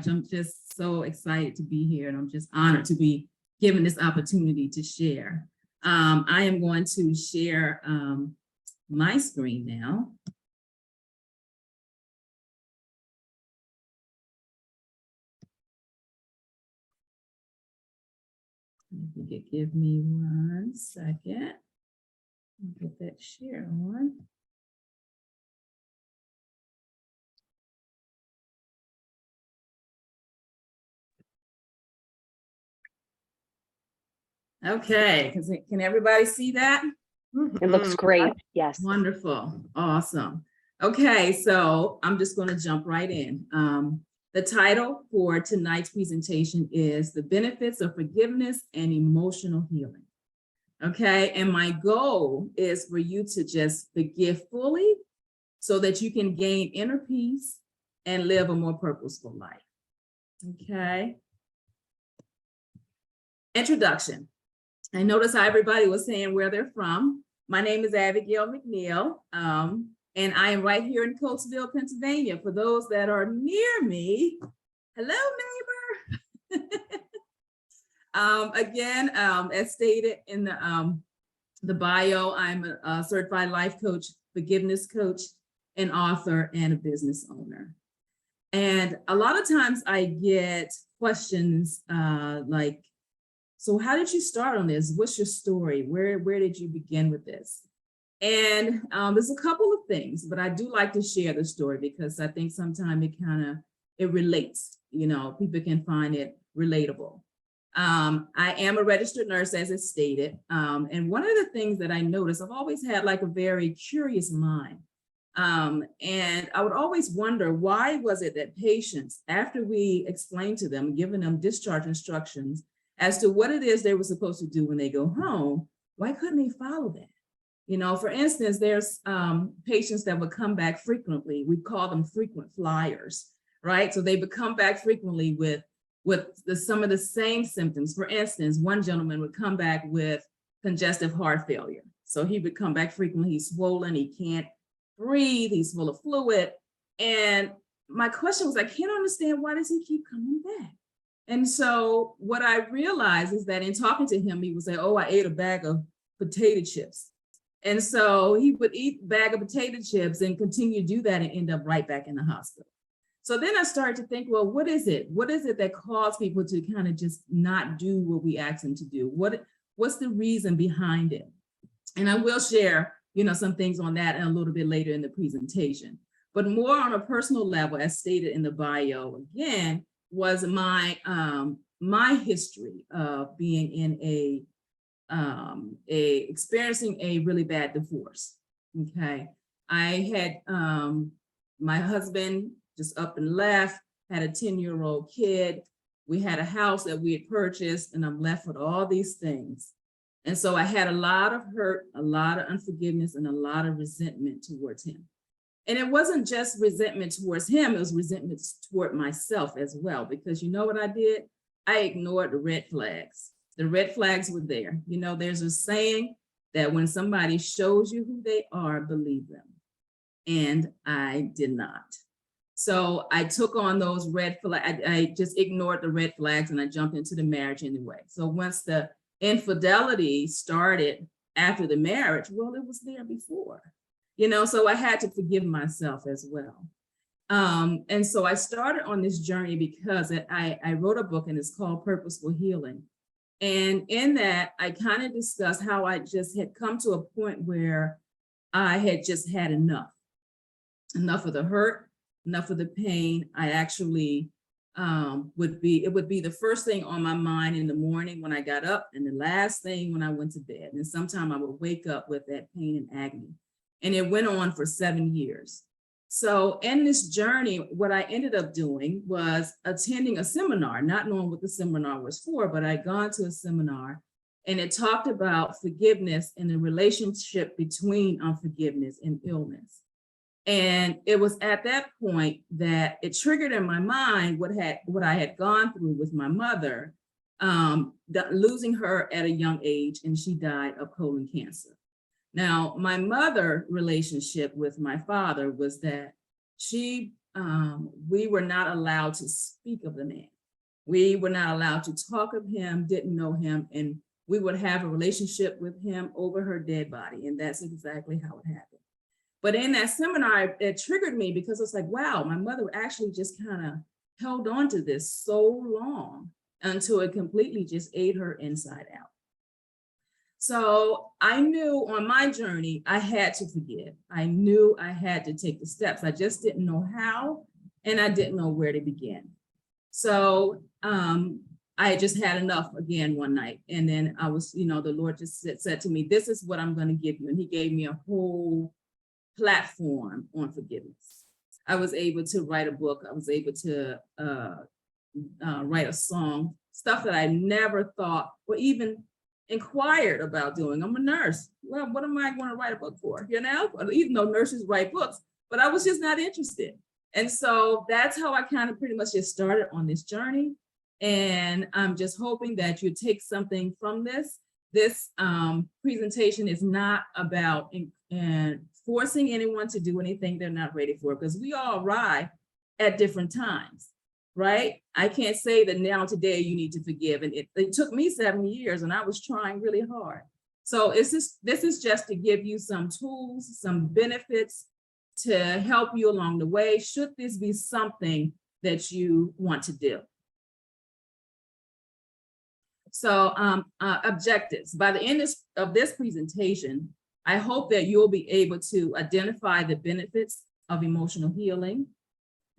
I'm just so excited to be here, and I'm just honored to be given this opportunity to share. I am going to share my screen now. If you could give me 1 second, I'll get that share on. Okay, can everybody see that? It looks great. Yes. Wonderful. Awesome. Okay, so I'm just going to jump right in. The title for tonight's presentation is The Benefits of Forgiveness and Emotional Healing. Okay, and my goal is for you to just forgive fully so that you can gain inner peace and live a more purposeful life. Okay. Introduction. I noticed how everybody was saying where they're from. My name is Abigail McNeil, and I am right here in Coatesville, Pennsylvania. For those that are near me, hello, neighbor. Again, as stated in the bio, I'm a certified life coach, forgiveness coach, an author, and a business owner. And a lot of times I get questions like, so how did you start on this? What's your story? Where did you begin with this? And there's a couple of things, but I do like to share the story because I think sometimes it relates, people can find it relatable. I am a registered nurse, as it's stated. And one of the things that I noticed, I've always had like a very curious mind. And I would always wonder, why was it that patients, after we explained to them, giving them discharge instructions as to what it is they were supposed to do when they go home, why couldn't they follow that? For instance, there's patients that would come back frequently. We call them frequent flyers, right? So they would come back frequently with some of the same symptoms. For instance, one gentleman would come back with congestive heart failure. So he would come back frequently, he's swollen, he can't breathe, he's full of fluid. And my question was, I can't understand, why does he keep coming back? And so what I realized is that in talking to him, he would say, oh, I ate a bag of potato chips. And so he would eat a bag of potato chips and continue to do that and end up right back in the hospital. So then I started to think, well, what is it? What is it that caused people to kind of just not do what we asked them to do? What's the reason behind it? And I will share, some things on that a little bit later in the presentation. But more on a personal level, as stated in the bio, again, was my history of being in experiencing a really bad divorce. Okay, I had my husband just up and left, had a 10-year-old kid. We had a house that we had purchased, and I'm left with all these things. And so I had a lot of hurt, a lot of unforgiveness, and a lot of resentment towards him. And it wasn't just resentment towards him, it was resentment toward myself as well, because you know what I did? I ignored the red flags. The red flags were there. There's a saying that when somebody shows you who they are, believe them. And I did not. So I took on those red flags. I just ignored the red flags and I jumped into the marriage anyway. So once the infidelity started after the marriage, well, it was there before. So I had to forgive myself as well. And so I started on this journey because I wrote a book, and it's called Purposeful Healing. And in that, I kind of discussed how I just had come to a point where I had just had enough of the hurt, enough of the pain. I actually it would be the first thing on my mind in the morning when I got up, and the last thing when I went to bed. And sometime I would wake up with that pain and agony. And it went on for 7 years. So in this journey, what I ended up doing was attending a seminar, not knowing what the seminar was for, but I'd gone to a seminar, and it talked about forgiveness and the relationship between unforgiveness and illness. And it was at that point that it triggered in my mind what I had gone through with my mother, losing her at a young age, and she died of colon cancer. Now, my mother relationship with my father was that she we were not allowed to speak of the man. We were not allowed to talk of him, didn't know him, and we would have a relationship with him over her dead body. And that's exactly how it happened. But in that seminar, it triggered me because it's like, wow, my mother actually just kind of held on to this so long until it completely just ate her inside out. So I knew on my journey, I had to forgive. I knew I had to take the steps. I just didn't know how, and I didn't know where to begin. So I just had enough again one night. And then I was, the Lord just said to me, this is what I'm going to give you. And he gave me a whole platform on forgiveness. I was able to write a book. I was able to write a song, stuff that I never thought or even inquired about doing. I'm a nurse. Well, what am I going to write a book for? Even though nurses write books, but I was just not interested. And so that's how I kind of pretty much just started on this journey. And I'm just hoping that you take something from this. This presentation is not about forcing anyone to do anything they're not ready for, because we all arrive at different times, right? I can't say that now today you need to forgive. And it took me 7 years and I was trying really hard. So this is just to give you some tools, some benefits to help you along the way, should this be something that you want to do. So objectives. By the end of this presentation, I hope that you'll be able to identify the benefits of emotional healing,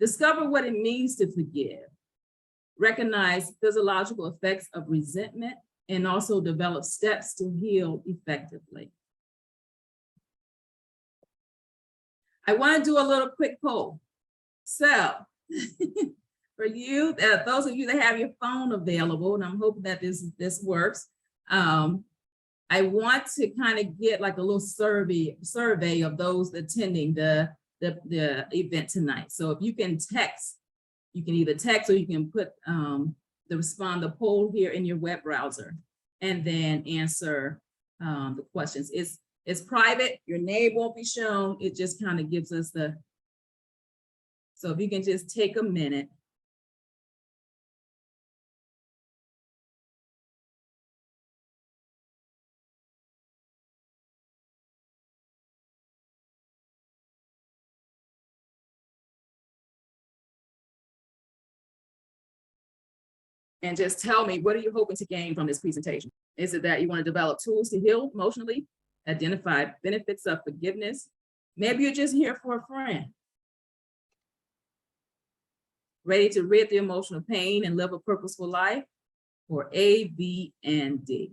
discover what it means to forgive, recognize physiological effects of resentment, and also develop steps to heal effectively. I want to do a little quick poll. So for you, those of you that have your phone available, and I'm hoping that this works, I want to kind of get like a little survey of those attending the event tonight. So if you can text, you can either text or you can put the poll here in your web browser and then answer the questions. It's private, your name won't be shown. It just kind of gives us so if you can just take a minute. And just tell me, what are you hoping to gain from this presentation? Is it that you want to develop tools to heal emotionally, identify benefits of forgiveness? Maybe you're just here for a friend, ready to rid the emotional pain and live a purposeful life, or A, B, and D.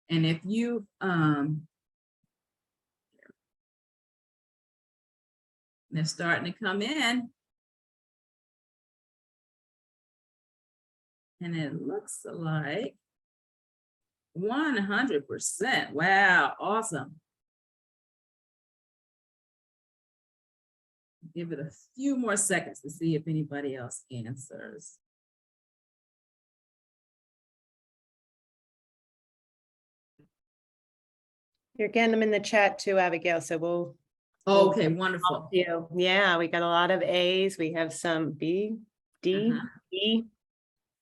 And if you, they're starting to come in. And it looks like 100%. Wow, awesome. Give it a few more seconds to see if anybody else answers. You're getting them in the chat too, Abigail, so we'll Okay, wonderful. you. Yeah, we got a lot of A's. We have some B, D, E.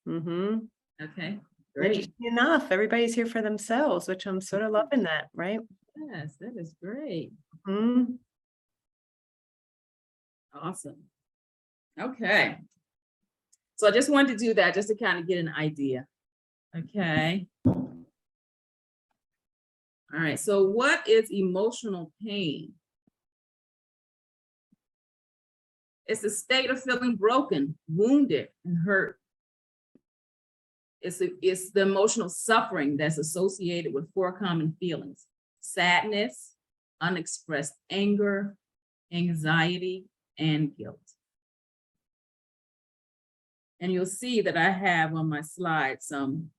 Okay, great. Interesting enough, everybody's here for themselves, which I'm sort of loving that, right? Yes, that is great. Awesome. Okay. So I just wanted to do that just to kind of get an idea. Okay. All right. So what is emotional pain? It's a state of feeling broken, wounded, and hurt. It's the emotional suffering that's associated with 4 common feelings: sadness, unexpressed anger, anxiety, and guilt. And you'll see that I have on my slide some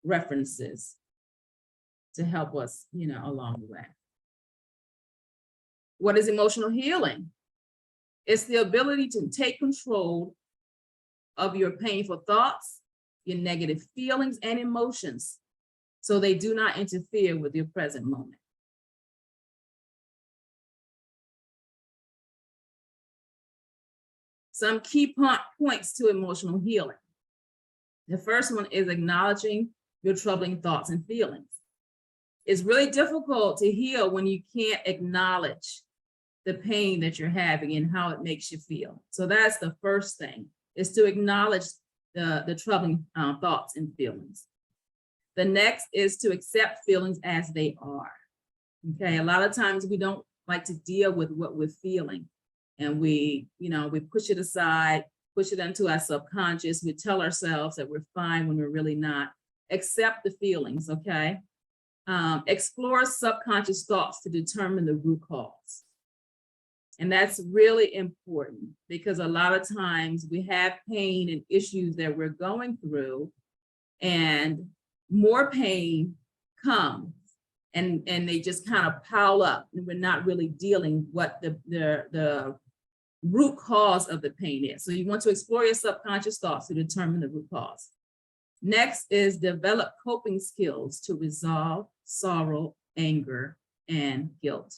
references to help us, along the way. What is emotional healing? It's the ability to take control of your painful thoughts, your negative feelings and emotions, so they do not interfere with your present moment. some key points to emotional healing. The first one is acknowledging your troubling thoughts and feelings. It's really difficult to heal when you can't acknowledge the pain that you're having and how it makes you feel. So that's the first thing, is to acknowledge the troubling thoughts and feelings. The next is to accept feelings as they are. Okay, a lot of times we don't like to deal with what we're feeling, and we push it aside, push it into our subconscious. We tell ourselves that we're fine when we're really not. Accept the feelings, okay? Explore subconscious thoughts to determine the root cause. And that's really important, because a lot of times we have pain and issues that we're going through, and more pain comes, and they just kind of pile up, and we're not really dealing what the root cause of the pain is. So you want to explore your subconscious thoughts to determine the root cause. Next is develop coping skills to resolve sorrow, anger, and guilt.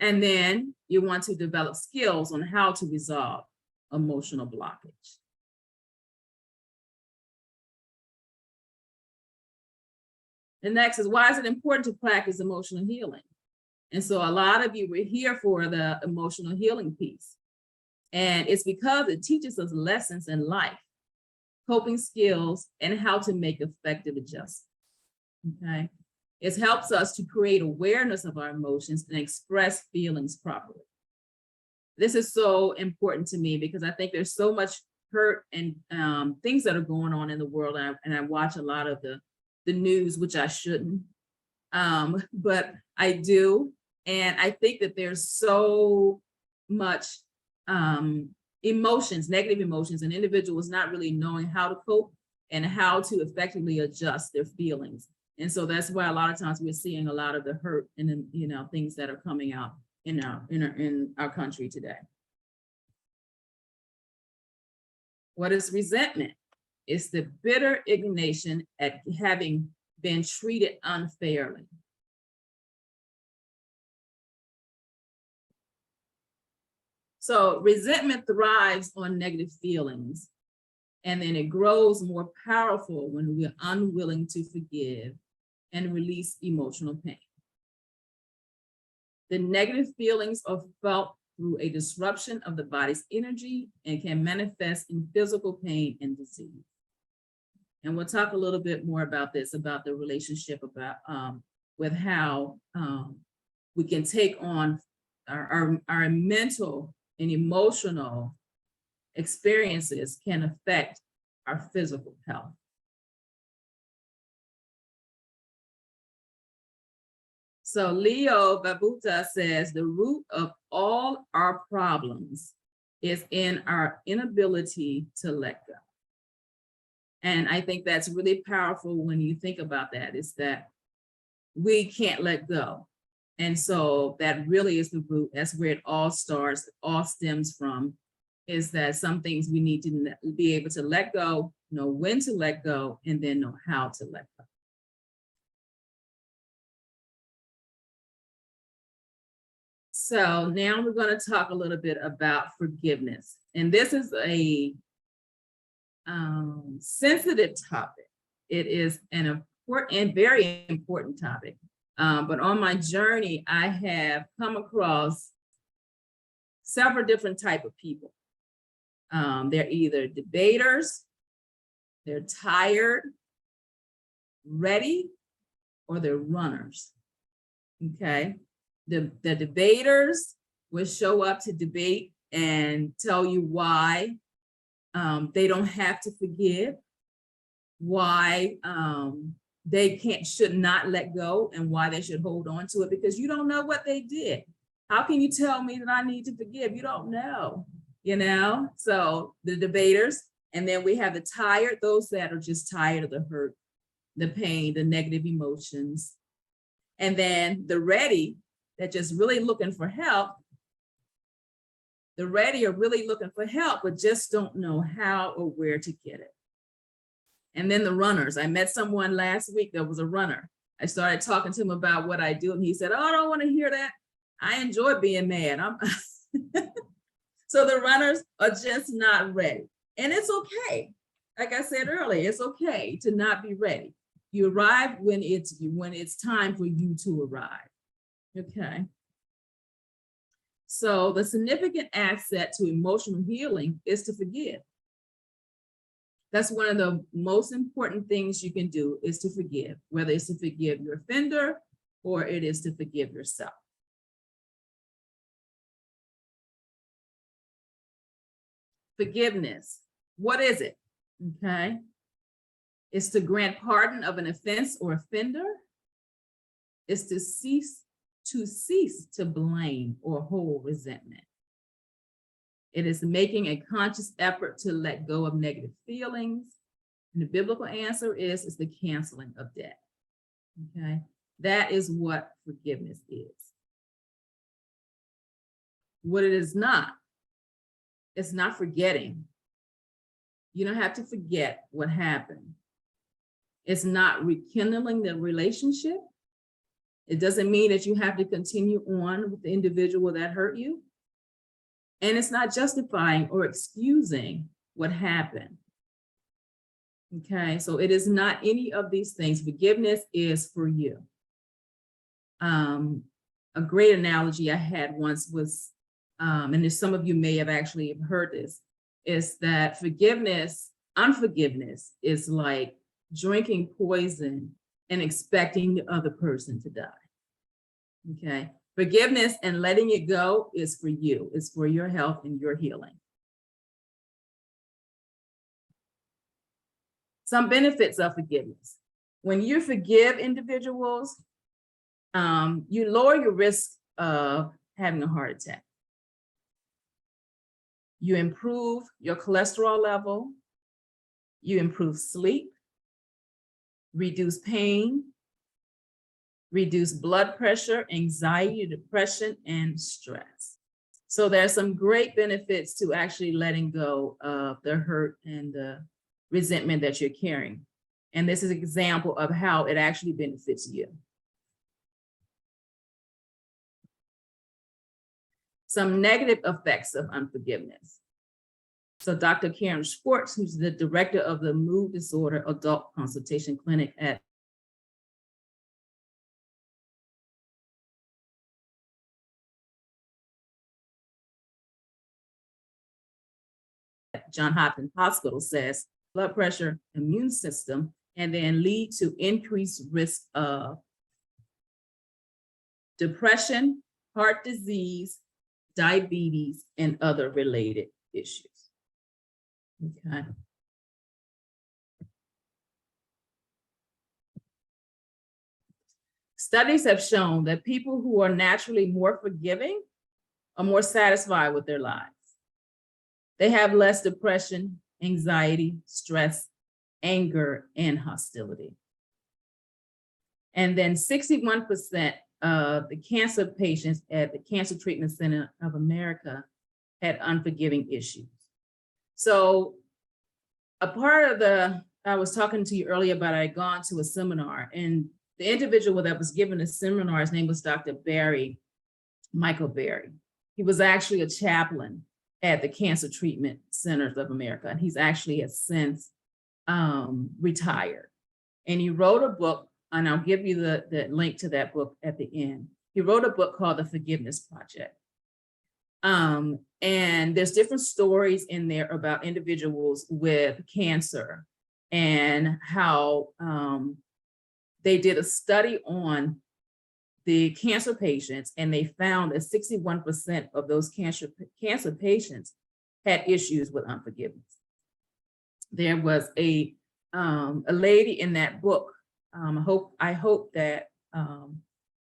And then you want to develop skills on how to resolve emotional blockage. The next is, why is it important to practice emotional healing? And so a lot of you were here for the emotional healing piece. And it's because it teaches us lessons in life, coping skills, and how to make effective adjustments. Okay. It helps us to create awareness of our emotions and express feelings properly. This is so important to me, because I think there's so much hurt and things that are going on in the world. And I watch a lot of the news, which I shouldn't, but I do. And I think that there's so much emotions, negative emotions, and individuals not really knowing how to cope and how to effectively adjust their feelings. And so that's why a lot of times we're seeing a lot of the hurt and things that are coming out in our country today. What is resentment? It's the bitter indignation at having been treated unfairly. So resentment thrives on negative feelings, and then it grows more powerful when we're unwilling to forgive and release emotional pain. The negative feelings are felt through a disruption of the body's energy and can manifest in physical pain and disease. And we'll talk a little bit more about this, about the relationship with how we can take on our mental and emotional experiences can affect our physical health. So Leo Babauta says the root of all our problems is in our inability to let go. And I think that's really powerful when you think about that, is that we can't let go. And so that really is the root. That's where it all starts, it all stems from, is that some things we need to be able to let go, know when to let go, and then know how to let go. So now we're going to talk a little bit about forgiveness. And this is a sensitive topic. It is an important, very important topic. But on my journey, I have come across several different types of people. They're either debaters, they're tired, ready, or they're runners. Okay. The debaters will show up to debate and tell you why they don't have to forgive, why they should not let go, and why they should hold on to it, because you don't know what they did. How can you tell me that I need to forgive? You don't know, So the debaters, and then we have the tired, those that are just tired of the hurt, the pain, the negative emotions. And then the ready, that just really looking for help. The ready are really looking for help, but just don't know how or where to get it. And then the runners. I met someone last week that was a runner. I started talking to him about what I do, and he said, "Oh, I don't want to hear that. I enjoy being mad." So So the runners are just not ready. And it's okay. Like I said earlier, it's okay to not be ready. You arrive when it's time for you to arrive. Okay. So the significant asset to emotional healing is to forgive. That's one of the most important things you can do, is to forgive, whether it's to forgive your offender or it is to forgive yourself. Forgiveness, what is it? Okay. It's to grant pardon of an offense or offender. It's to cease to blame or hold resentment. It is making a conscious effort to let go of negative feelings. And the biblical answer is the canceling of debt. Okay, that is what forgiveness is. What it is not, it's not forgetting. You don't have to forget what happened. It's not rekindling the relationship. It doesn't mean that you have to continue on with the individual that hurt you. And it's not justifying or excusing what happened. Okay, so it is not any of these things. Forgiveness is for you. A great analogy I had once was, and some of you may have actually heard this, is that unforgiveness is like drinking poison and expecting the other person to die. Okay, forgiveness and letting it go is for you. It's for your health and your healing. Some benefits of forgiveness. When you forgive individuals, you lower your risk of having a heart attack. You improve your cholesterol level. You improve sleep, reduce pain, reduce blood pressure, anxiety, depression, and stress. So there's some great benefits to actually letting go of the hurt and the resentment that you're carrying. And this is an example of how it actually benefits you. Some negative effects of unforgiveness. So Dr. Karen Schwartz, who's the director of the Mood Disorder Adult Consultation Clinic at Johns Hopkins Hospital, says blood pressure, immune system, and then lead to increased risk of depression, heart disease, diabetes, and other related issues. Okay. Studies have shown that people who are naturally more forgiving are more satisfied with their lives. They have less depression, anxiety, stress, anger, and hostility. And then 61% of the cancer patients at the Cancer Treatment Center of America had unforgiving issues. So a part of I was talking to you earlier about, I had gone to a seminar, and the individual that was given the seminar, his name was Dr. Michael Berry. He was actually a chaplain at the Cancer Treatment Centers of America, and he's actually has since retired. And he wrote a book, and I'll give you the link to that book at the end. He wrote a book called The Forgiveness Project. And there's different stories in there about individuals with cancer and how they did a study on the cancer patients, and they found that 61% of those cancer patients had issues with unforgiveness. There was a lady in that book. I hope that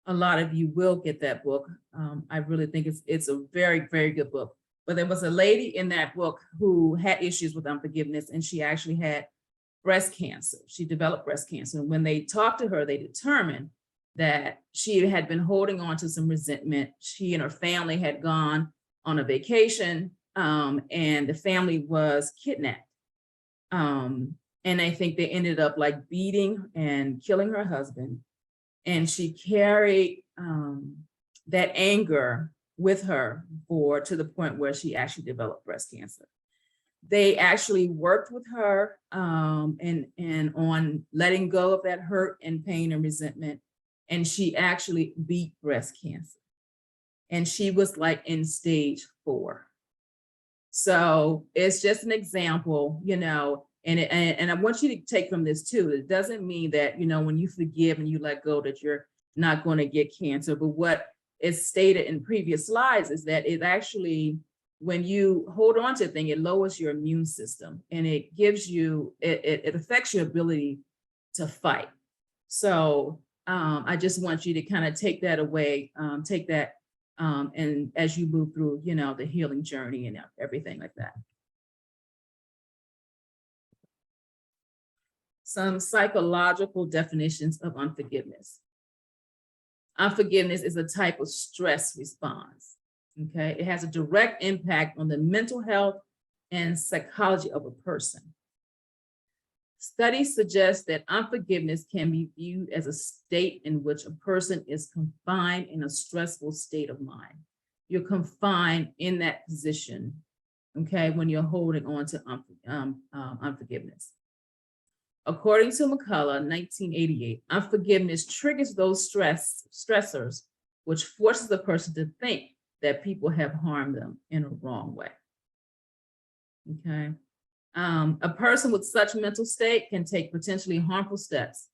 a lot of you will get that book. I really think it's a very, very good book. But there was a lady in that book who had issues with unforgiveness, and she actually had breast cancer. She developed breast cancer. And when they talked to her, they determined that she had been holding on to some resentment. She and her family had gone on a vacation, and the family was kidnapped. And I think they ended up like beating and killing her husband. And she carried that anger with her to the point where she actually developed breast cancer. They actually worked with her and on letting go of that hurt and pain and resentment. And she actually beat breast cancer. And she was like in stage 4. So it's just an example, and I want you to take from this too. It doesn't mean that, when you forgive and you let go that you're not going to get cancer. But what is stated in previous slides is that it actually, when you hold on to a thing, it lowers your immune system and it gives you, it affects your ability to fight. So I just want you to kind of take that away, take that and as you move through, the healing journey and everything like that. Some psychological definitions of unforgiveness. Unforgiveness is a type of stress response. Okay, it has a direct impact on the mental health and psychology of a person. Studies suggest that unforgiveness can be viewed as a state in which a person is confined in a stressful state of mind. You're confined in that position, okay, when you're holding on to unforgiveness. According to McCullough, 1988, unforgiveness triggers those stressors, which forces the person to think that people have harmed them in a wrong way. Okay. A person with such mental state can take potentially harmful steps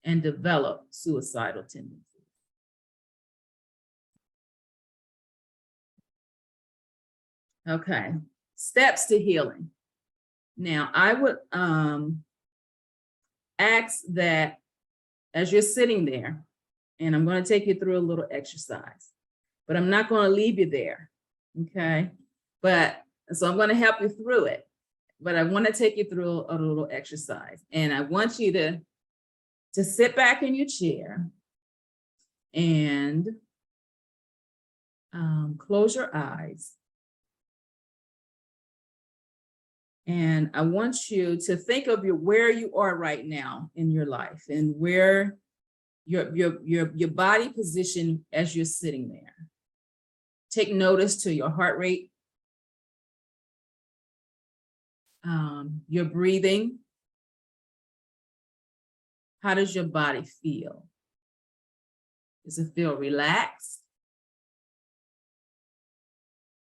and develop suicidal tendencies. Okay, steps to healing. Now, I would ask that as you're sitting there, and I'm going to take you through a little exercise, but I'm not going to leave you there, okay? So I'm going to help you through it. But I want to take you through a little exercise. And I want you to sit back in your chair and close your eyes. And I want you to think of where you are right now in your life and where your body position as you're sitting there. Take notice to your heart rate. Your breathing. How does your body feel? Does it feel relaxed?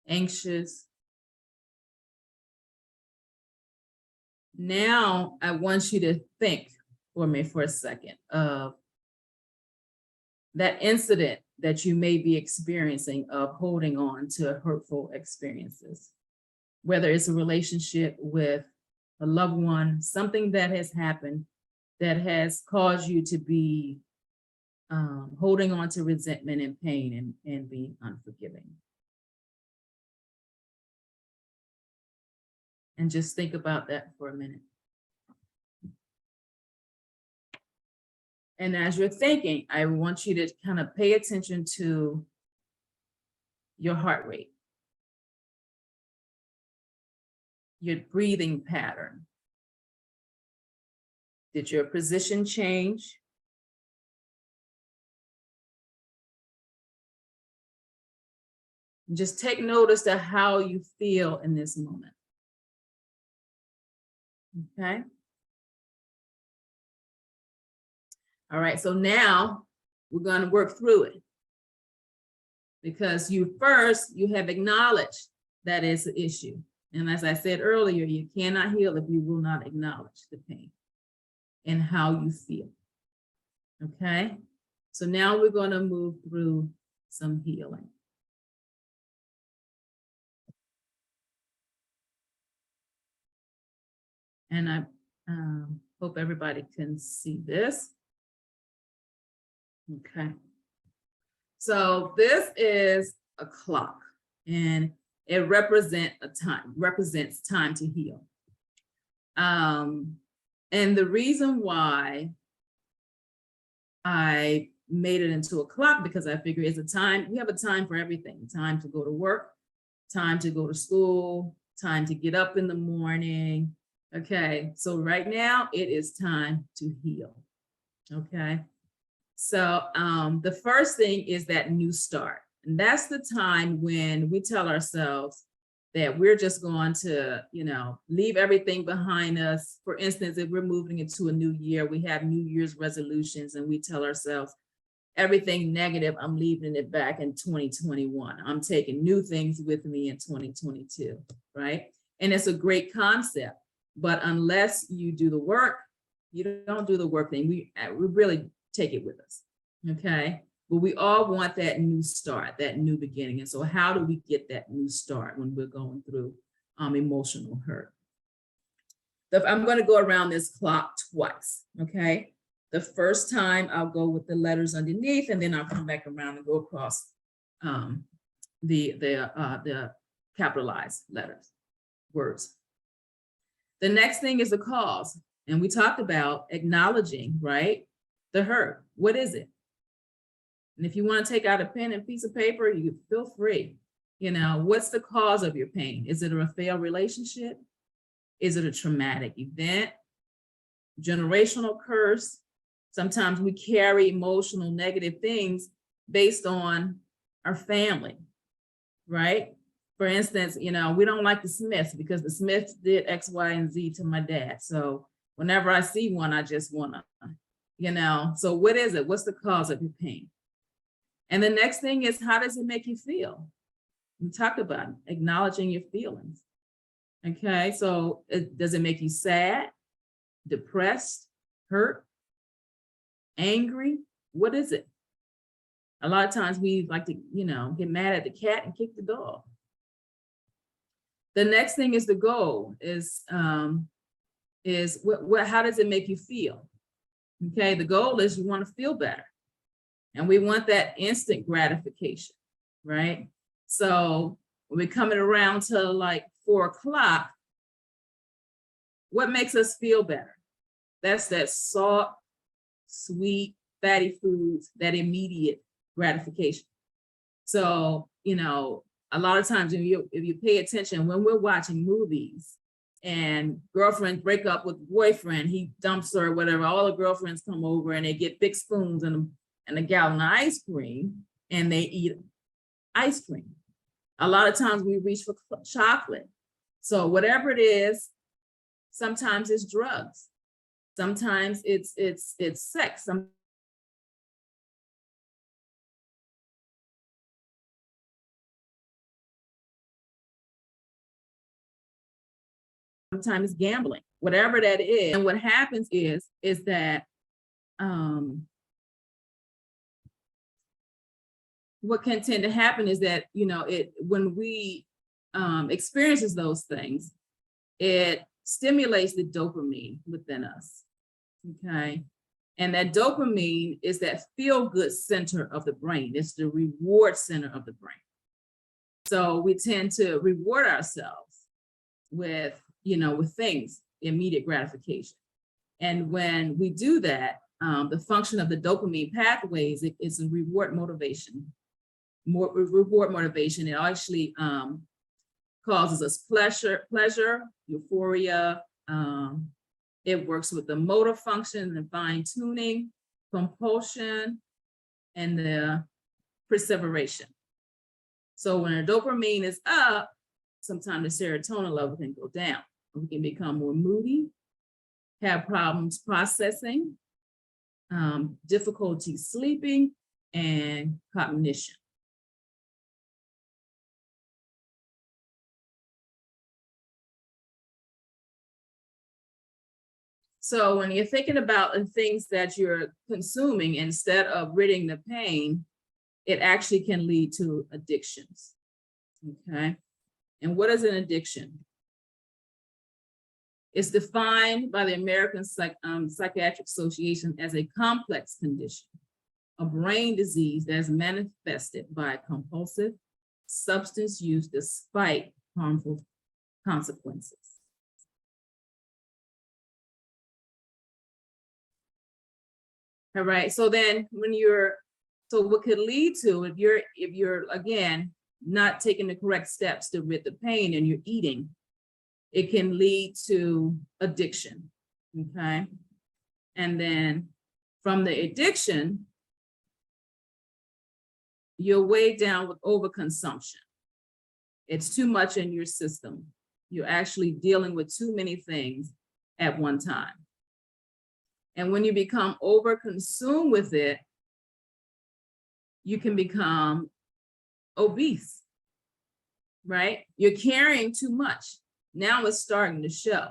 Anxious? Now, I want you to think for me for a second of that incident that you may be experiencing of holding on to hurtful experiences. Whether it's a relationship with a loved one, something that has happened that has caused you to be holding on to resentment and pain and being unforgiving. And just think about that for a minute. And as you're thinking, I want you to kind of pay attention to your heart rate, your breathing pattern. Did your position change? Just take notice of how you feel in this moment. Okay. All right, so now we're going to work through it because you have acknowledged that it's an issue. And as I said earlier, you cannot heal if you will not acknowledge the pain and how you feel. Okay, so now we're going to move through some healing. And I hope everybody can see this. Okay. So this is a clock and it represents time to heal. And the reason why I made it into a clock, because I figure it's a time, we have a time for everything. Time to go to work, time to go to school, time to get up in the morning. Okay, so right now it is time to heal. Okay, so the first thing is that new start. And that's the time when we tell ourselves that we're just going to, leave everything behind us. For instance, if we're moving into a new year, we have New Year's resolutions and we tell ourselves, everything negative, I'm leaving it back in 2021. I'm taking new things with me in 2022, right? And it's a great concept, but unless you do the work, you don't do the work thing. We really take it with us, okay? But we all want that new start, that new beginning. And so how do we get that new start when we're going through emotional hurt? I'm going to go around this clock twice, okay? The first time I'll go with the letters underneath, and then I'll come back around and go across the capitalized letters, words. The next thing is the cause. And we talked about acknowledging, right? The hurt. What is it? And if you want to take out a pen and piece of paper, you feel free. What's the cause of your pain? Is it a failed relationship? Is it a traumatic event? Generational curse? Sometimes we carry emotional negative things based on our family, right? For instance, we don't like the Smiths because the Smiths did X, Y, and Z to my dad. So whenever I see one, I just want to, so what is it? What's the cause of your pain? And the next thing is, how does it make you feel? We talked about acknowledging your feelings. Okay, so does it make you sad, depressed, hurt, angry? What is it? A lot of times we like to, get mad at the cat and kick the dog. The next thing is the goal is what how does it make you feel? Okay, the goal is you want to feel better. And we want that instant gratification, right? So when we're coming around to like 4 o'clock, what makes us feel better? That's that salt, sweet, fatty foods, that immediate gratification. So, a lot of times if you pay attention, when we're watching movies and girlfriends break up with boyfriend, he dumps her or whatever, all the girlfriends come over and they get big spoons and a gallon of ice cream and they eat ice cream. A lot of times we reach for chocolate. So whatever it is, sometimes it's drugs. Sometimes it's sex. Sometimes it's gambling, whatever that is. And what happens is that what can tend to happen is that, when we experiences those things, it stimulates the dopamine within us, okay? And that dopamine is that feel-good center of the brain. It's the reward center of the brain. So we tend to reward ourselves with, with things, immediate gratification. And when we do that, the function of the dopamine pathways is a reward motivation. Reward motivation, it actually causes us pleasure, euphoria. It works with the motor function and fine tuning, compulsion, and the perseveration. So when our dopamine is up, sometimes the serotonin level can go down. We can become more moody, have problems processing, difficulty sleeping, and cognition. So when you're thinking about the things that you're consuming, instead of ridding the pain, it actually can lead to addictions, okay? And what is an addiction? It's defined by the American Psychiatric Association as a complex condition, a brain disease that is manifested by compulsive substance use despite harmful consequences. All right, so then what could lead to, if you're again, not taking the correct steps to rid the pain and you're eating, it can lead to addiction, okay? And then from the addiction, you're weighed down with overconsumption. It's too much in your system. You're actually dealing with too many things at one time. And when you become overconsumed with it, you can become obese, right? You're carrying too much. Now it's starting to show.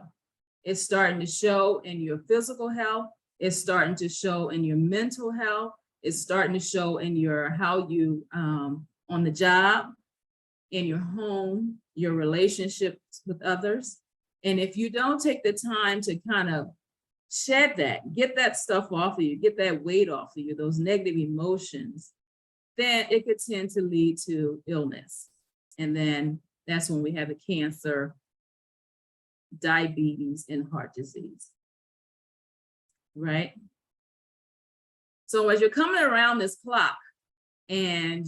It's starting to show in your physical health. It's starting to show in your mental health. It's starting to show in your how you on the job, in your home, your relationships with others. And if you don't take the time to kind of shed that, get that stuff off of you, get that weight off of you, those negative emotions, then it could tend to lead to illness. And then that's when we have the cancer, diabetes, and heart disease, right? So as you're coming around this clock and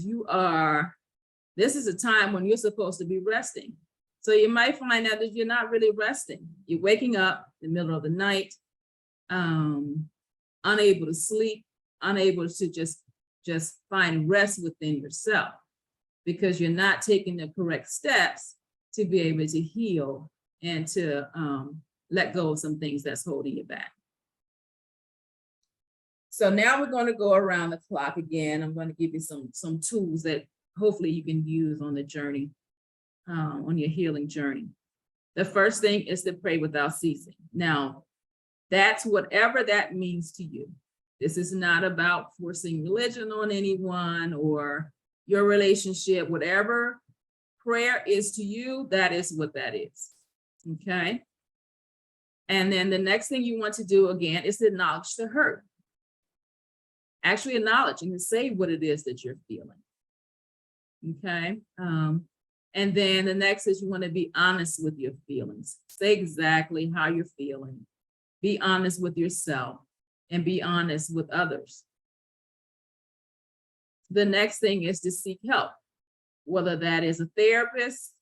this is a time when you're supposed to be resting. So you might find out that you're not really resting. You're waking up in the middle of the night, unable to sleep, unable to just find rest within yourself because you're not taking the correct steps to be able to heal and to let go of some things that's holding you back. So now we're going to go around the clock again. I'm going to give you some tools that hopefully you can use on the journey, on your healing journey. The first thing is to pray without ceasing. Now, that's whatever that means to you. This is not about forcing religion on anyone or your relationship. Whatever prayer is to you, that is what that is. Okay. And then the next thing you want to do again is to acknowledge the hurt. Actually acknowledge and say what it is that you're feeling. Okay. And then the next is you want to be honest with your feelings. Say exactly how you're feeling. Be honest with yourself and be honest with others. The next thing is to seek help, whether that is a therapist,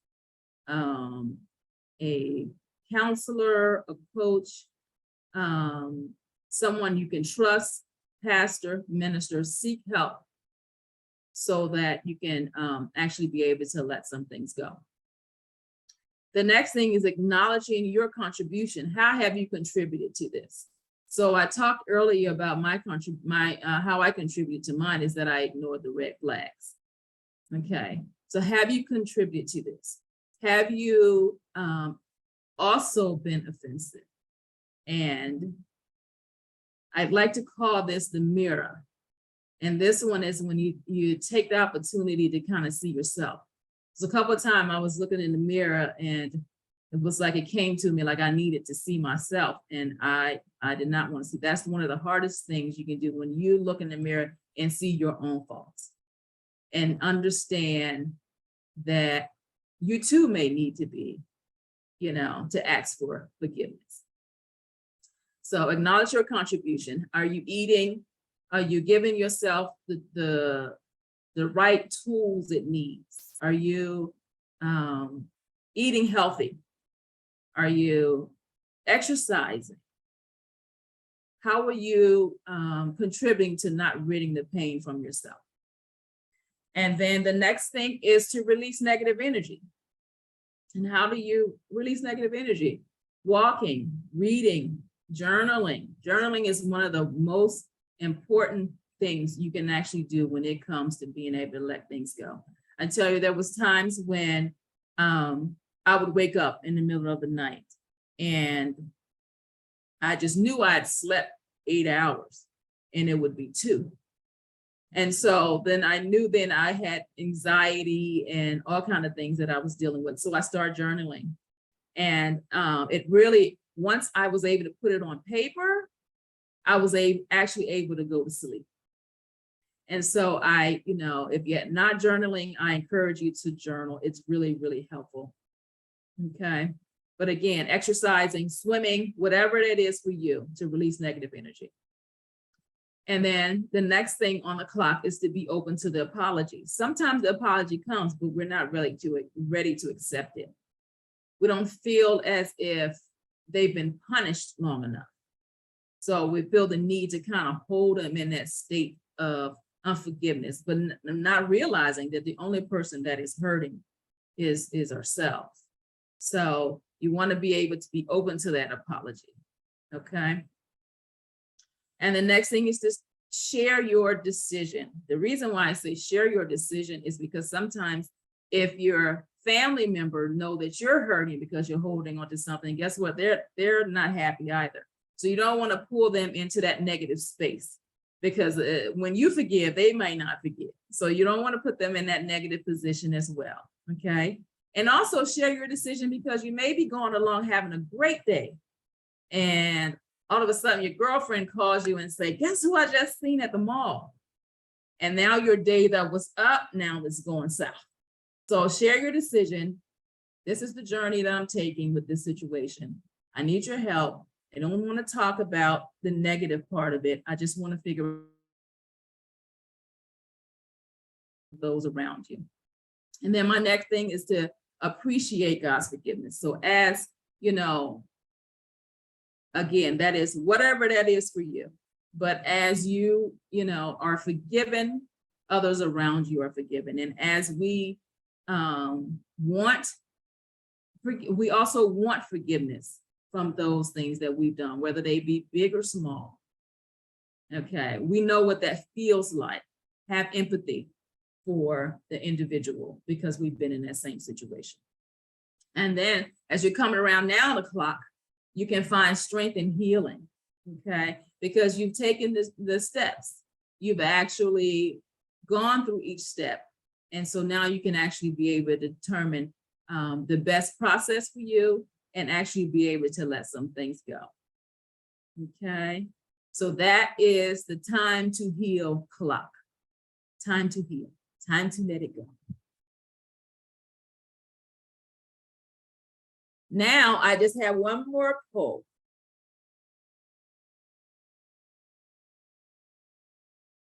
a counselor, a coach, someone you can trust, pastor, minister. Seek help so that you can actually be able to let some things go. The next thing is acknowledging your contribution. How have you contributed to this? So I talked earlier about how I contribute to mine is that I ignored the red flags. Okay, so have you contributed to this? Have you also been offensive? And I'd like to call this the mirror. And this one is when you take the opportunity to kind of see yourself. So a couple of times I was looking in the mirror and it was like it came to me like I needed to see myself. And I did not want to see. That's one of the hardest things you can do when you look in the mirror and see your own faults and understand that you too may need to be, to ask for forgiveness. So acknowledge your contribution. Are you eating? Are you giving yourself the right tools it needs? Are you eating healthy? Are you exercising? How are you contributing to not ridding the pain from yourself? And then the next thing is to release negative energy. And how do you release negative energy? Walking, reading, journaling. Journaling is one of the most important things you can actually do when it comes to being able to let things go. I tell you, there was times when I would wake up in the middle of the night and I just knew I'd slept 8 hours and it would be 2. And so then I knew then I had anxiety and all kinds of things that I was dealing with. So I started journaling. And it really, once I was able to put it on paper, I was actually able to go to sleep. And so if you're not journaling, I encourage you to journal. It's really, really helpful. Okay. But again, exercising, swimming, whatever it is for you to release negative energy. And then the next thing on the clock is to be open to the apology. Sometimes the apology comes, but we're not ready to accept it. We don't feel as if they've been punished long enough. So we feel the need to kind of hold them in that state of unforgiveness, but not realizing that the only person that is hurting is ourselves. So you want to be able to be open to that apology. Okay. And the next thing is just share your decision. The reason why I say share your decision is because sometimes if your family member know that you're hurting because you're holding on to something, guess what? They're not happy either. So you don't want to pull them into that negative space, because when you forgive, they might not forgive. So you don't want to put them in that negative position as well. Okay. And also share your decision, because you may be going along having a great day, and all of a sudden your girlfriend calls you and say, guess who I just seen at the mall? And now your day that was up now is going south. So share your decision. This is the journey that I'm taking with this situation. I need your help. I don't want to talk about the negative part of it. I just want to figure those around you. And then my next thing is to appreciate God's forgiveness. So as you know, again, that is whatever that is for you. But as you are forgiven, others around you are forgiven. And as we we also want forgiveness from those things that we've done, whether they be big or small. Okay, we know what that feels like. Have empathy for the individual, because we've been in that same situation. And then as you're coming around now the clock, you can find strength and healing, okay? Because you've taken the steps. You've actually gone through each step. And so now you can actually be able to determine the best process for you, and actually be able to let some things go, okay? So that is the time to heal clock. Time to heal, time to let it go. Now, I just have one more poll.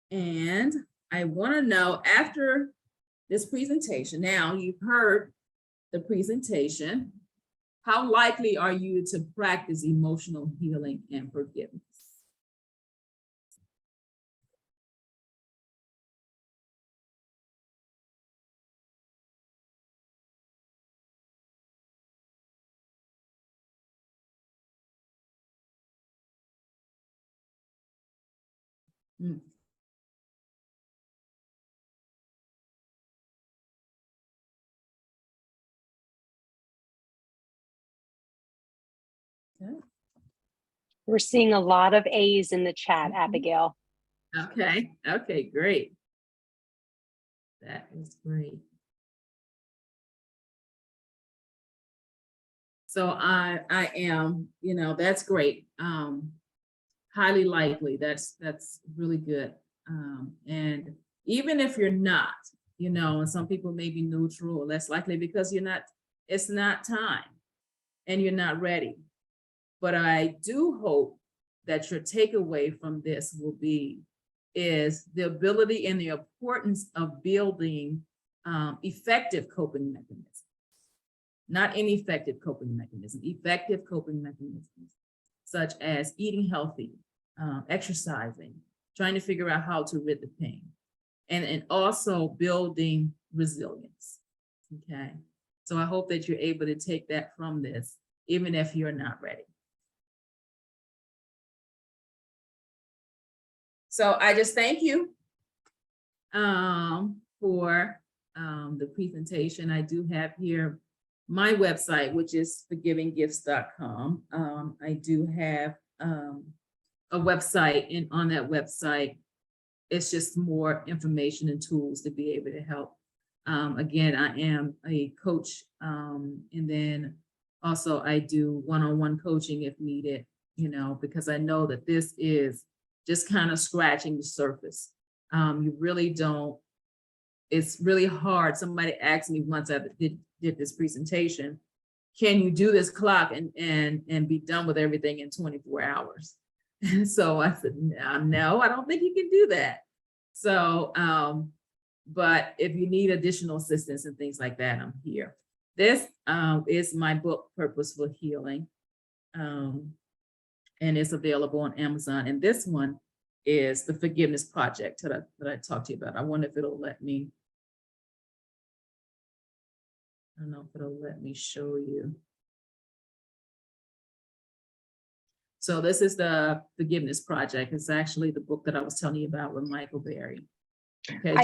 And I want to know, after this presentation, now you've heard the presentation, how likely are you to practice emotional healing and forgiveness? Hmm. Okay. We're seeing a lot of A's in the chat, Abigail. Okay, okay, great. That is great. So I am, that's great. Highly likely, that's really good. And even if you're not, and some people may be neutral or less likely because it's not time and you're not ready. But I do hope that your takeaway from this is the ability and the importance of building effective coping mechanisms. Not ineffective coping mechanisms, effective coping mechanisms, such as eating healthy, exercising, trying to figure out how to rid the pain, and also building resilience, okay? So I hope that you're able to take that from this, even if you're not ready. So I just thank you for the presentation. I do have here my website, which is forgivinggifts.com. I do have a website, and on that website, it's just more information and tools to be able to help. Again, I am a coach, and then also I do one-on-one coaching if needed, because I know that this is just kind of scratching the surface. You really don't, it's really hard. Somebody asked me once I did this presentation, can you do this clock and be done with everything in 24 hours? And so I said, no, I don't think you can do that. So, but if you need additional assistance and things like that, I'm here. This is my book, Purposeful Healing. And it's available on Amazon. And this one is the Forgiveness Project that I talked to you about. I wonder if it'll let me. I don't know if it'll let me show you. So this is the Forgiveness Project. It's actually the book that I was telling you about with Michael Berry. Okay,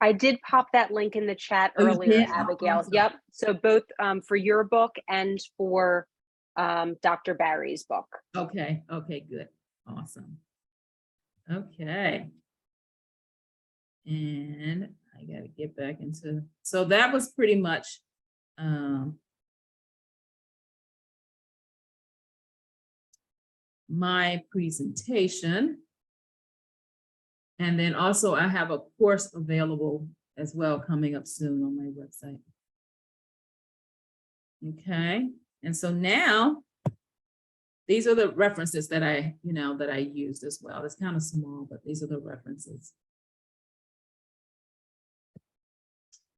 I did pop that link in the chat Oh, you earlier, did? Oh, Abigail. awesome. Yep. So both for your book and for Dr. Barry's book. Okay, good. Awesome. Okay. And I gotta get back into, so that was pretty much my presentation. And then also I have a course available as well coming up soon on my website. Okay, and so now these are the references that I used as well. It's kind of small, but these are the references.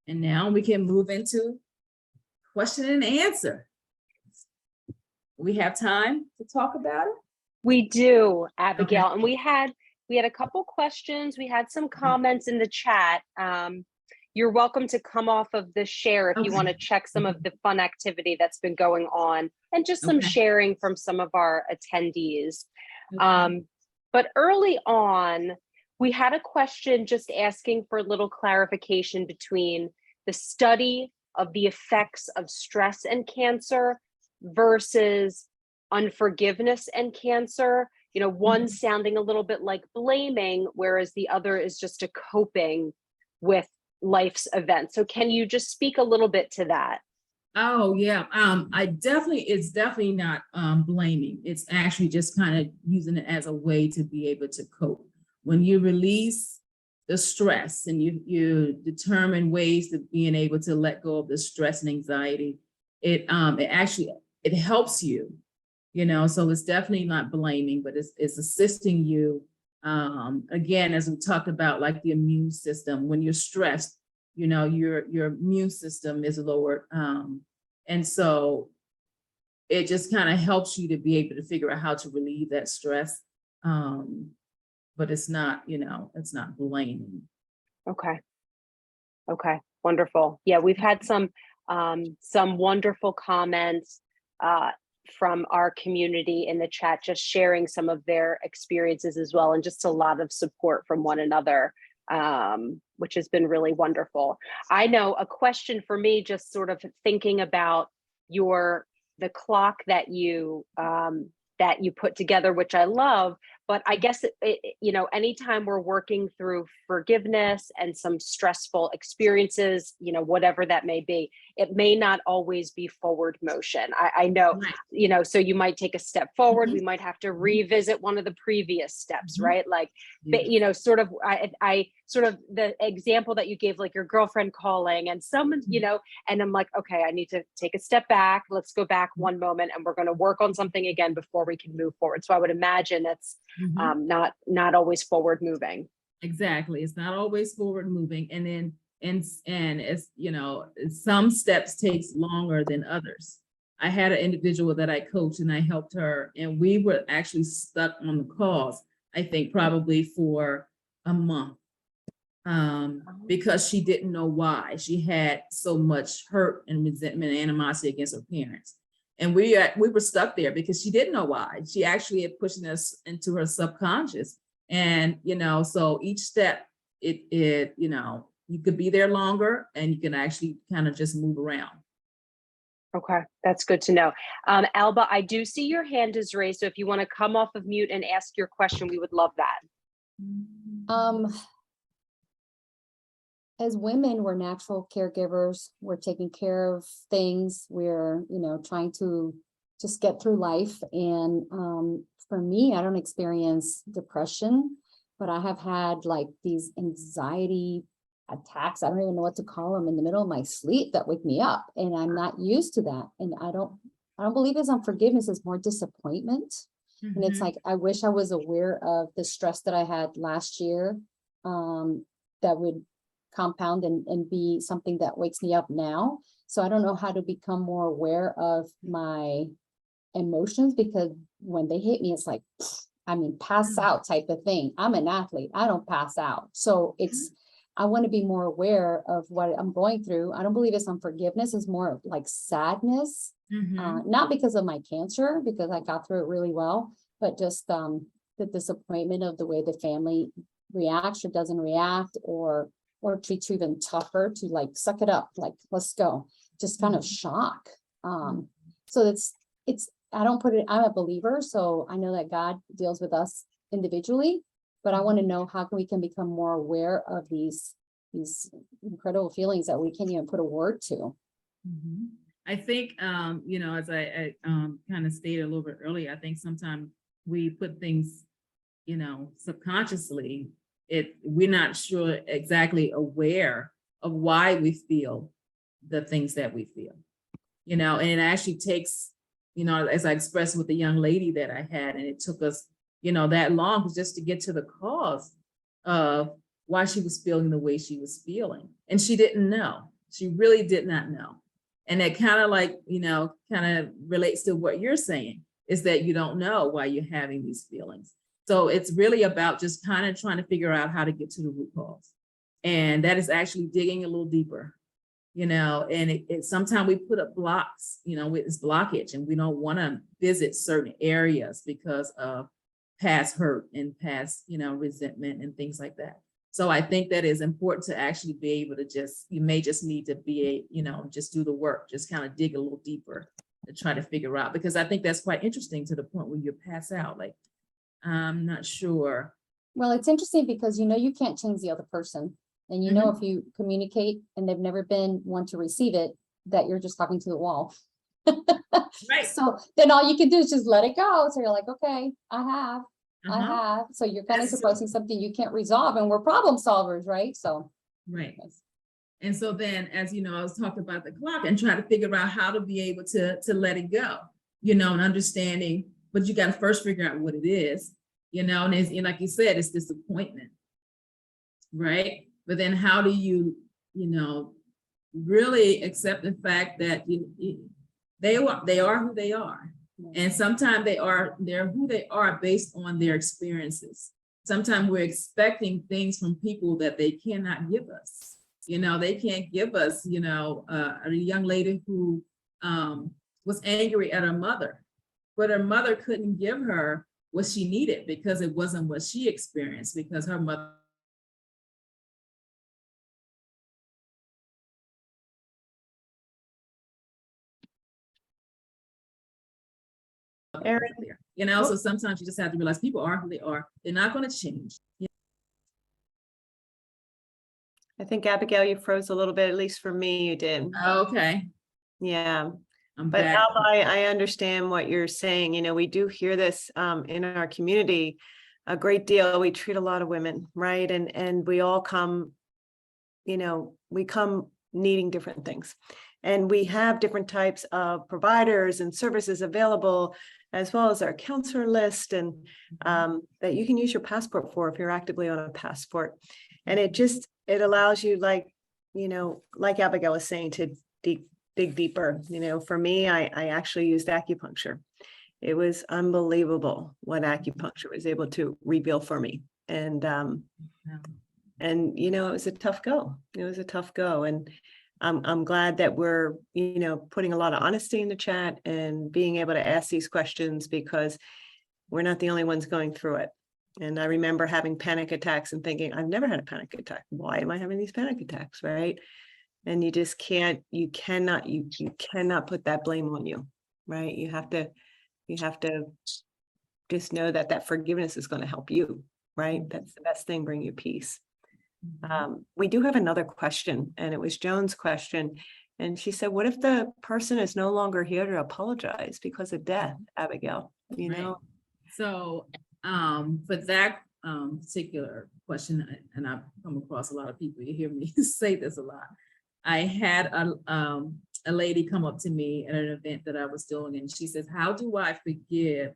And now we can move into question and answer. We have time to talk about it? We do, Abigail. Okay. And we had a couple questions. We had some comments in the chat. You're welcome to come off of the share if you want to check some of the fun activity that's been going on and just some sharing from some of our attendees. But early on, we had a question just asking for a little clarification between the study of the effects of stress and cancer versus unforgiveness and cancer. You know, one sounding a little bit like blaming, whereas the other is just a coping with life's events. So can you just speak a little bit to that? Oh yeah, it's definitely not blaming. It's actually just kind of using it as a way to be able to cope. When you release the stress and you determine ways to being able to let go of the stress and anxiety, it helps you, so it's definitely not blaming, but it's assisting you. Again, as we talked about, like the immune system, when you're stressed, your immune system is lowered. And so it just kind of helps you to be able to figure out how to relieve that stress. But it's not, it's not blaming. Okay. Wonderful. Yeah, we've had some wonderful comments from our community in the chat, just sharing some of their experiences as well, and just a lot of support from one another, which has been really wonderful. I know a question for me, just sort of thinking about the clock that you put together, which I love. But I guess, anytime we're working through forgiveness and some stressful experiences, whatever that may be, it may not always be forward motion. I know, right. So you might take a step forward. We might have to revisit one of the previous steps, right? Like, sort of, I sort of the example that you gave, like your girlfriend calling and someone, and I'm like, okay, I need to take a step back. Let's go back one moment and we're going to work on something again before we can move forward. So I would imagine it's not always forward moving. Exactly. It's not always forward moving. And then, and it's, some steps takes longer than others. I had an individual that I coached and I helped her, and we were actually stuck on the calls, I think probably for a month, because she didn't know why. She had so much hurt and resentment and animosity against her parents. And we were stuck there because she didn't know why. She actually had pushed us into her subconscious. And, so each step, you could be there longer and you can actually kind of just move around. Okay, that's good to know. Alba, I do see your hand is raised. So if you want to come off of mute and ask your question, we would love that. As women, we're natural caregivers. We're taking care of things. We're, trying to just get through life. And for me, I don't experience depression, but I have had like these anxiety attacks. I don't even know what to call them in the middle of my sleep that wake me up. And I'm not used to that. And I don't believe it's unforgiveness, it's more disappointment. And it's like, I wish I was aware of the stress that I had last year, that would compound and be something that wakes me up now. So I don't know how to become more aware of my emotions, because when they hit me, it's like, I mean, pass out type of thing. I'm an athlete. I don't pass out. So I want to be more aware of what I'm going through. I don't believe it's unforgiveness. It's more of like sadness, not because of my cancer, because I got through it really well, but just the disappointment of the way the family reacts or doesn't react, or treats you even tougher, to like suck it up, like let's go, just kind of shock. So it's I don't put it, I'm a believer, so I know that God deals with us individually, but I want to know how we can become more aware of these incredible feelings that we can't even put a word to. I think, as I kind of stated a little bit earlier, I think sometimes we put things, subconsciously, we're not sure exactly aware of why we feel the things that we feel, and it actually takes, as I expressed with the young lady that I had, and it took us, that long just to get to the cause of why she was feeling the way she was feeling. And she didn't know. She really did not know. And that kind of like, kind of relates to what you're saying, is that you don't know why you're having these feelings. So it's really about just kind of trying to figure out how to get to the root cause. And that is actually digging a little deeper, and it sometimes we put up blocks, with this blockage, and we don't want to visit certain areas because of past hurt and past, resentment and things like that. So I think that is important to actually be able to you may just need to be just do the work, just kind of dig a little deeper to try to figure out, because I think that's quite interesting to the point where you pass out. Like, I'm not sure. Well, it's interesting because, you can't change the other person. And if you communicate and they've never been one to receive it, that you're just talking to the wall. Right. So then all you can do is just let it go. So you're like, okay, I have. So you're kind of suppressing something you can't resolve, and we're problem solvers, right? So. Right. And so then, as I was talking about the clock and trying to figure out how to be able to let it go, and understanding, but you got to first figure out what it is, and like you said, it's disappointment, right? But then how do you, really accept the fact that they are who they are. And sometimes they're who they are based on their experiences. Sometimes we're expecting things from people that they cannot give us. They can't give us, a young lady who was angry at her mother, but her mother couldn't give her what she needed because it wasn't what she experienced, because her mother Erin. there. So sometimes you just have to realize people are who they are. They're not going to change. I think, Abigail, you froze a little bit, at least for me, you did. Okay. Yeah. I'm But back. Alba, I understand what you're saying. We do hear this in our community a great deal. We treat a lot of women, right? And we all come, we come needing different things. And we have different types of providers and services available, as well as our counselor list, and that you can use your passport for if you're actively on a passport. And it allows you, like Abigail was saying, to dig deeper. For me, I actually used acupuncture. It was unbelievable what acupuncture was able to reveal for me. And it was a tough go. It was a tough go. And I'm glad that we're, putting a lot of honesty in the chat and being able to ask these questions, because we're not the only ones going through it. And I remember having panic attacks and thinking, I've never had a panic attack. Why am I having these panic attacks? Right. And you just you cannot put that blame on you. Right. You have to just know that forgiveness is going to help you. Right. That's the best thing, bring you peace. We do have another question, and it was Joan's question. And she said, what if the person is no longer here to apologize because of death, Abigail? Right. So for that particular question, and I've come across a lot of people, you hear me say this a lot. I had a lady come up to me at an event that I was doing, and she says, how do I forgive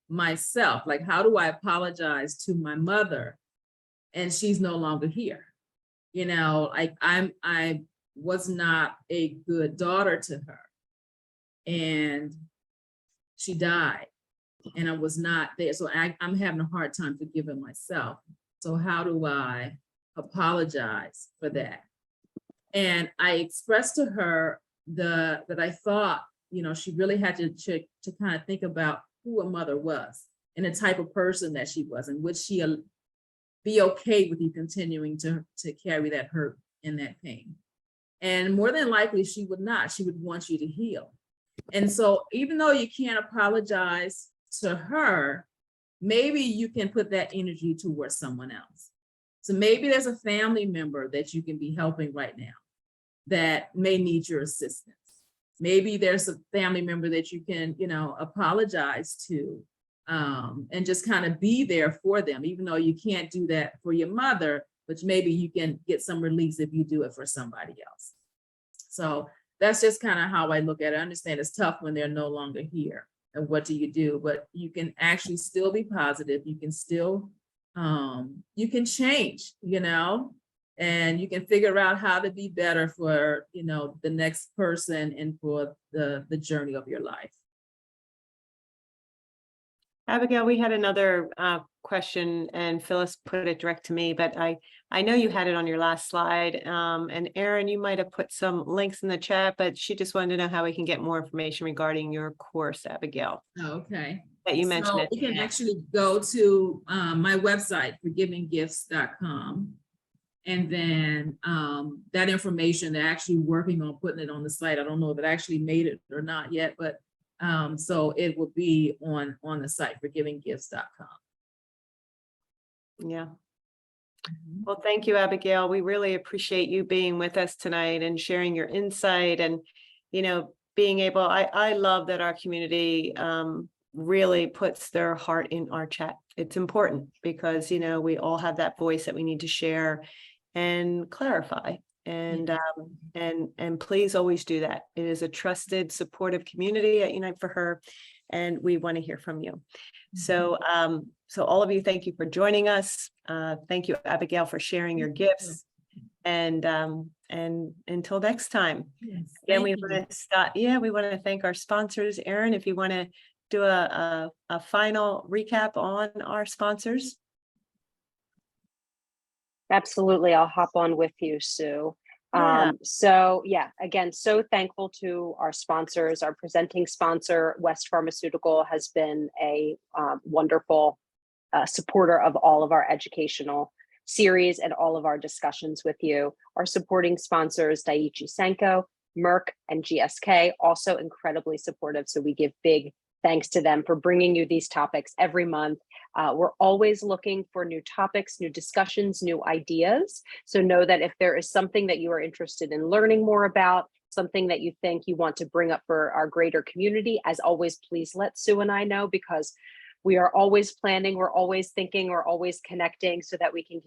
myself? Like, how do I apologize to my mother and she's no longer here? Like I was not a good daughter to her, and she died. and I was not there. So I'm having a hard time forgiving myself. So how do I apologize for that? And I expressed to her that I thought, she really had to kind of think about who a mother was and the type of person that she was, and would she be okay with you continuing to carry that hurt and that pain? And more than likely, she would not. She would want you to heal. And so even though you can't apologize to her, maybe you can put that energy towards someone else. So maybe there's a family member that you can be helping right now that may need your assistance. Maybe there's a family member that you can, apologize to, and just kind of be there for them, even though you can't do that for your mother, but maybe you can get some release if you do it for somebody else. So that's just kind of how I look at it. I understand it's tough when they're no longer here. And what do you do? But you can actually still be positive. You can still, you can change, and you can figure out how to be better for, the next person and for the journey of your life. Abigail, we had another question, and Phyllis put it direct to me, but I know you had it on your last slide. And Erin, you might have put some links in the chat, but she just wanted to know how we can get more information regarding your course, Abigail. Okay. That you mentioned. So you can actually go to my website, forgivinggifts.com. And then that information, they're actually working on putting it on the site. I don't know if it actually made it or not yet, but so it will be on the site, forgivinggifts.com. Yeah. Well, thank you, Abigail. We really appreciate you being with us tonight and sharing your insight and, being able, I love that our community really puts their heart in our chat. It's important because, we all have that voice that we need to share and clarify. And please always do that. It is a trusted, supportive community at Unite for Her, and we want to hear from you. So, so all of you, thank you for joining us. Thank you, Abigail, for sharing your gifts. And until next time. Yes, Again, we want to start. Yeah, we want to thank our sponsors. Erin, if you want to do a final recap on our sponsors. Absolutely. I'll hop on with you, Sue. Yeah. So yeah, again, so thankful to our sponsors. Our presenting sponsor, West Pharmaceutical, has been a wonderful supporter of all of our educational series and all of our discussions with you. Our supporting sponsors, Daiichi Sankyo, Merck, and GSK, also incredibly supportive. So we give big thanks to them for bringing you these topics every month. We're always looking for new topics, new discussions, new ideas. So know that if there is something that you are interested in learning more about, something that you think you want to bring up for our greater community, as always, please let Sue and I know, because we are always planning, we're always thinking, we're always connecting so that we can